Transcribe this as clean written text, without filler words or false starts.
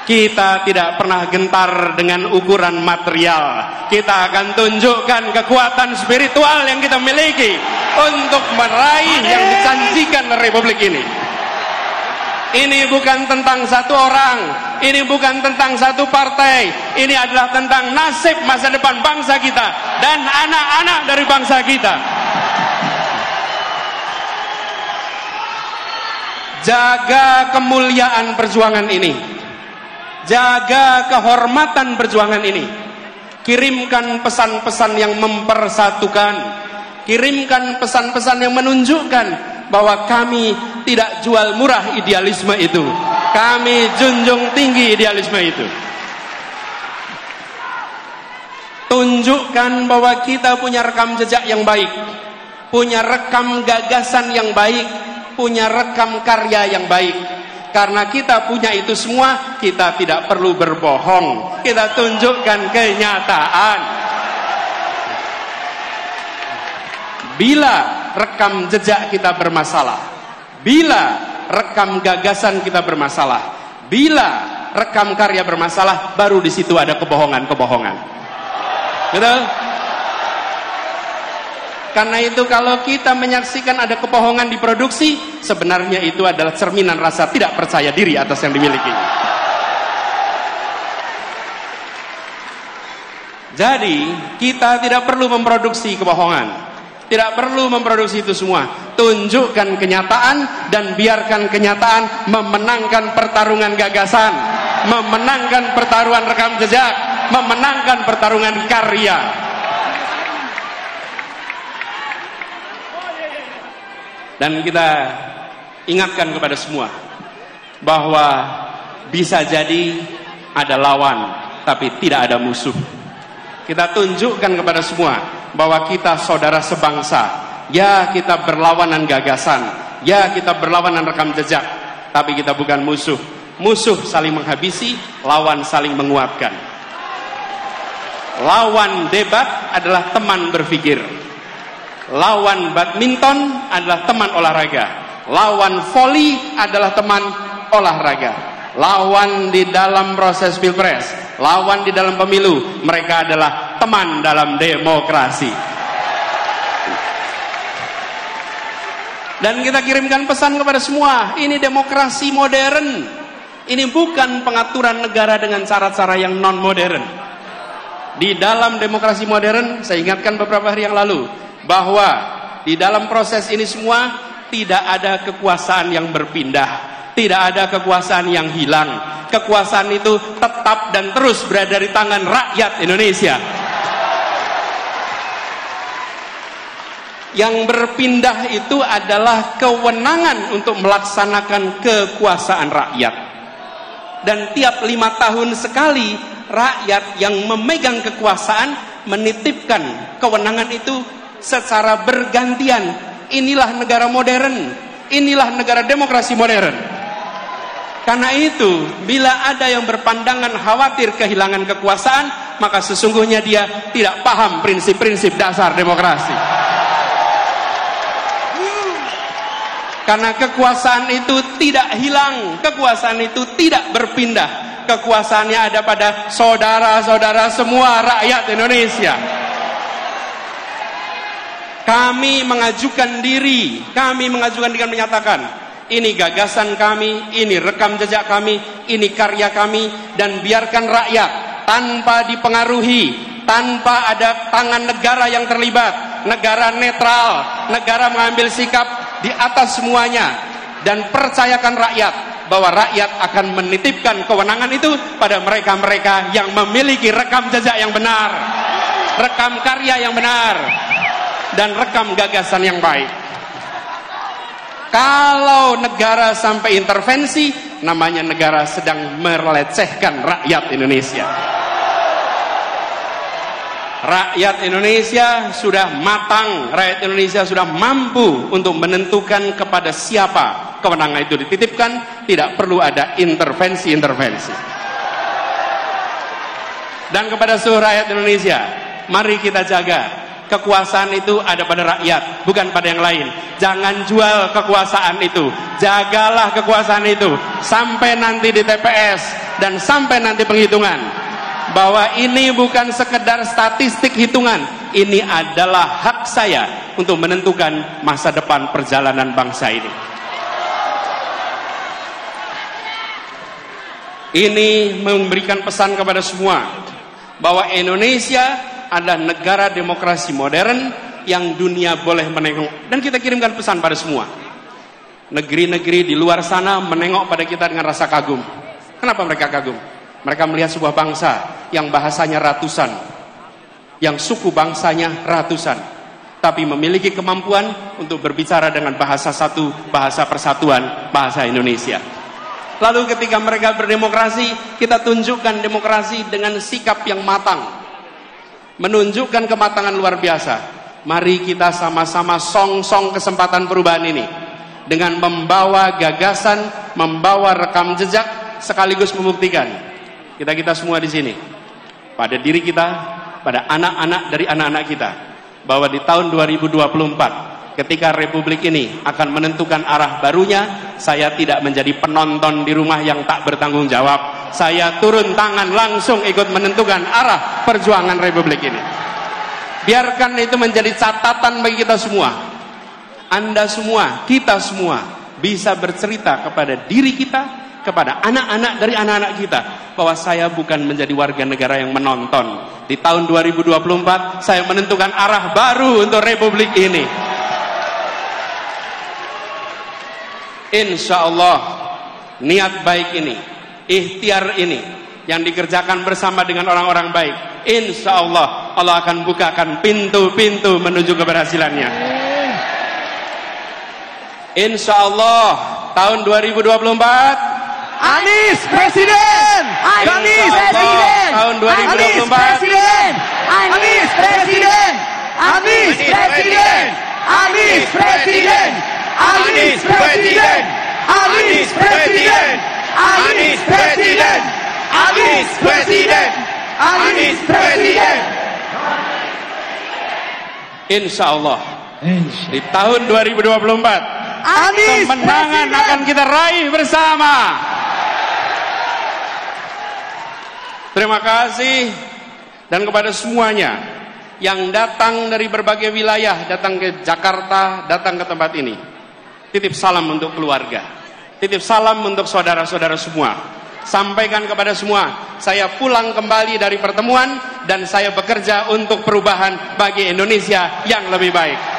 Kita tidak pernah gentar dengan ukuran material. Kita akan tunjukkan kekuatan spiritual yang kita miliki untuk meraih yang dijanjikan Republik ini. Ini bukan tentang satu orang, ini bukan tentang satu partai, ini adalah tentang nasib masa depan bangsa kita dan anak-anak dari bangsa kita. Jaga kemuliaan perjuangan ini, jaga kehormatan perjuangan ini. Kirimkan pesan-pesan yang mempersatukan, kirimkan pesan-pesan yang menunjukkan bahwa kami tidak jual murah idealisme itu. Kami junjung tinggi idealisme itu. Tunjukkan bahwa kita punya rekam jejak yang baik, punya rekam gagasan yang baik, punya rekam karya yang baik. Karena kita punya itu semua, kita tidak perlu berbohong. Kita tunjukkan kenyataan. Bila rekam jejak kita bermasalah, bila rekam gagasan kita bermasalah, bila rekam karya bermasalah, baru di situ ada kebohongan-kebohongan. Betul? Karena itu kalau kita menyaksikan ada kebohongan di produksi, sebenarnya itu adalah cerminan rasa tidak percaya diri atas yang dimiliki. Jadi kita tidak perlu memproduksi kebohongan, tidak perlu memproduksi itu semua. Tunjukkan kenyataan dan biarkan kenyataan memenangkan pertarungan gagasan, memenangkan pertarungan rekam jejak, memenangkan pertarungan karya. Dan kita ingatkan kepada semua bahwa bisa jadi ada lawan tapi tidak ada musuh. Kita tunjukkan kepada semua bahwa kita saudara sebangsa. Ya, kita berlawanan gagasan, ya kita berlawanan rekam jejak, tapi kita bukan musuh. Musuh saling menghabisi, lawan saling menguatkan. Lawan debat adalah teman berpikir. Lawan badminton adalah teman olahraga. Lawan voli adalah teman olahraga. Lawan di dalam proses pilpres, lawan di dalam pemilu, mereka adalah teman dalam demokrasi. Dan kita kirimkan pesan kepada semua, ini demokrasi modern. Ini bukan pengaturan negara dengan cara-cara yang non modern. Di dalam demokrasi modern, saya ingatkan beberapa hari yang lalu, bahwa di dalam proses ini semua tidak ada kekuasaan yang berpindah, tidak ada kekuasaan yang hilang. Kekuasaan itu tetap dan terus berada di tangan rakyat Indonesia. Yang berpindah itu adalah kewenangan untuk melaksanakan kekuasaan rakyat. Dan tiap 5 tahun sekali rakyat yang memegang kekuasaan menitipkan kewenangan itu secara bergantian. Inilah negara modern, inilah negara demokrasi modern. Karena itu, bila ada yang berpandangan khawatir kehilangan kekuasaan, maka sesungguhnya dia tidak paham prinsip-prinsip dasar demokrasi. Karena kekuasaan itu tidak hilang, kekuasaan itu tidak berpindah. Kekuasaannya ada pada saudara-saudara semua rakyat Indonesia. Kami mengajukan diri menyatakan, ini gagasan kami, ini rekam jejak kami, ini karya kami, dan biarkan rakyat tanpa dipengaruhi, tanpa ada tangan negara yang terlibat, negara netral, negara mengambil sikap di atas semuanya, dan percayakan rakyat bahwa rakyat akan menitipkan kewenangan itu pada mereka-mereka yang memiliki rekam jejak yang benar, rekam karya yang benar, dan rekam gagasan yang baik. Kalau negara sampai intervensi, namanya negara sedang melecehkan rakyat Indonesia. Rakyat Indonesia sudah matang, rakyat Indonesia sudah mampu untuk menentukan kepada siapa kewenangan itu dititipkan, tidak perlu ada intervensi-intervensi. Dan kepada seluruh rakyat Indonesia, mari kita jaga Kekuasaan itu ada pada rakyat, bukan pada yang lain. Jangan jual kekuasaan itu. Jagalah kekuasaan itu sampai nanti di TPS dan sampai nanti penghitungan. Bahwa ini bukan sekedar statistik hitungan. Ini adalah hak saya untuk menentukan masa depan perjalanan bangsa ini. Ini memberikan pesan kepada semua bahwa Indonesia adalah negara demokrasi modern yang dunia boleh menengok. Dan kita kirimkan pesan pada semua. Negeri-negeri di luar sana menengok pada kita dengan rasa kagum. Kenapa mereka kagum? Mereka melihat sebuah bangsa yang bahasanya ratusan, yang suku bangsanya ratusan, tapi memiliki kemampuan untuk berbicara dengan bahasa satu, bahasa persatuan, bahasa Indonesia. Lalu ketika mereka berdemokrasi, kita tunjukkan demokrasi dengan sikap yang matang, menunjukkan kematangan luar biasa. Mari kita sama-sama song-song kesempatan perubahan ini dengan membawa gagasan, membawa rekam jejak, sekaligus membuktikan kita semua di sini, pada diri kita, pada anak-anak dari anak-anak kita, bahwa di tahun 2024 ketika Republik ini akan menentukan arah barunya, saya tidak menjadi penonton di rumah yang tak bertanggung jawab. Saya turun tangan langsung ikut menentukan arah perjuangan Republik ini. Biarkan itu menjadi catatan bagi kita semua. Anda semua, kita semua bisa bercerita kepada diri kita, kepada anak-anak dari anak-anak kita, bahwa saya bukan menjadi warga negara yang menonton. Di tahun 2024 saya menentukan arah baru untuk Republik ini. Insya Allah niat baik ini, ikhtiar ini yang dikerjakan bersama dengan orang-orang baik, insya Allah Allah akan bukakan pintu-pintu menuju keberhasilannya. Insya Allah tahun 2024 Anies Presiden, Anies Presiden, tahun 2024 Anies Presiden, Anies Presiden, Anies Presiden, Anies Presiden, Anies Presiden, Anies Presiden, Anies Presiden, Anies Presiden. Insya Allah di tahun 2024 Anies kemenangan Presiden akan kita raih bersama. Terima kasih. Dan kepada semuanya yang datang dari berbagai wilayah, datang ke Jakarta, datang ke tempat ini, titip salam untuk keluarga, titip salam untuk saudara-saudara semua. Sampaikan kepada semua, saya pulang kembali dari pertemuan dan saya bekerja untuk perubahan bagi Indonesia yang lebih baik.